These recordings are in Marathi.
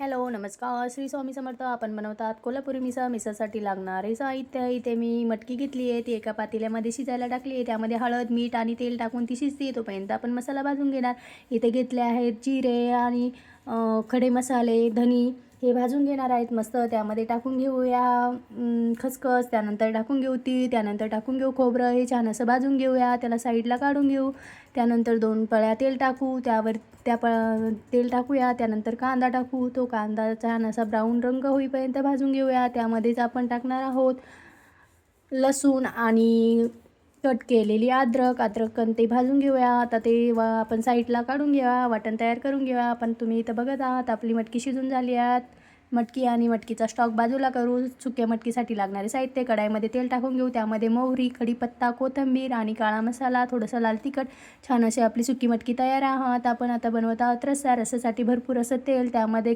हॅलो नमस्कार श्री स्वामी समर्थ. आपण बनवतात कोल्हापुरी मिसळ. मिसळसाठी लागणारे साहित्य इथे मी मटकी घेतली आहे, ती एका पातेल्यामध्ये शिजायला टाकली आहे. त्यामध्ये हळद मीठ आणि तेल टाकून ती शिजते. तोपर्यंत आपण मसाला भाजून घेणार. इथे घेतले आहेत जिरे आणि खडे मसाले धनी हे भाजून घेणार आहेत मस्त. त्यामध्ये टाकून घेऊया खसखस, त्यानंतर टाकून घेऊ तीळ, त्यानंतर टाकून घेऊ खोबरं. हे छान असं भाजून घेऊया, त्याला साईडला काढून घेऊ. त्यानंतर 2 पळ्या तेल टाकू, त्यावर तेल टाकूया. त्यानंतर कांदा टाकू, तो कांदा छान असा ब्राऊन रंग होईपर्यंत भाजून घेऊया. त्यामध्येच आपण टाकणार आहोत लसूण आणि कट केलेली अद्रक आणि ते भाजून घेऊया. आता ते आपण साईडला काढून घेऊया, वाटण तयार करून घेऊया. पण तुम्ही इथं बघत आहात आपली मटकी शिजून झाली आहे. मटकी आणि मटकीचा स्टॉक बाजूला करू. सुक्या मटकीसाठी लागणारे साहित्य: कढाईमध्ये तेल टाकून घेऊ, त्यामध्ये मोहरी, कढीपत्ता, कोथिंबीर आणि काळा मसाला, थोडंसं लाल तिखट. छान अशी आपली सुकी मटकी तयार आहात. आपण आता बनवत आहोत रस्सा. रस्स्यासाठी भरपूर असं तेल, त्यामध्ये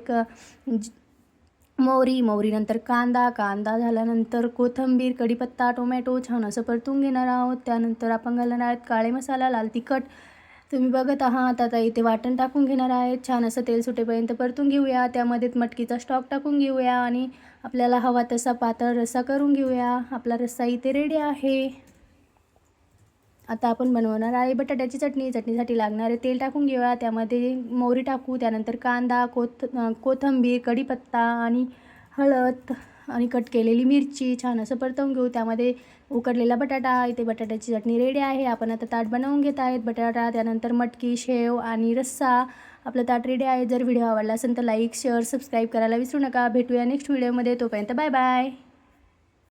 मोहरीनंतर कांदा झाल्यानंतर कोथिंबीर, कढीपत्ता, टोमॅटो छान असं परतून घेणार आहोत. त्यानंतर आपण घालणार आहेत काळे मसाला, लाल तिखट. तुम्ही बघत आहात. आता इथे वाटण टाकून घेणार आहेत. छान असं तेल सुटेपर्यंत परतून घेऊया. त्यामध्येच मटकीचा स्टॉक टाकून घेऊया आणि आपल्याला हवा तसा पातळ रस्सा करून घेऊया. आपला रस्सा इथे रेडी आहे. आता आपण बनवणार आहे बटाट्याची चटणी. चटणीसाठी लागणारे तेल टाकून घेऊया, त्यामध्ये मोहरी टाकू, त्यानंतर कांदा, कोथिंबीर, कढीपत्ता आणि हळद आणि कट केलेली मिरची छान असं परतवून घेऊ. त्यामध्ये उकडलेला बटाटा. इथे बटाट्याची चटणी रेडी आहे. आपण आता ताट बनवून घेत आहेत. बटाटा, त्यानंतर मटकी, शेव आणि रस्सा. आपलं ताट रेडी आहे. जर व्हिडिओ आवडला असेल तर लाईक शेअर सबस्क्राईब करायला विसरू नका. भेटूया नेक्स्ट व्हिडिओमध्ये. तोपर्यंत बाय बाय.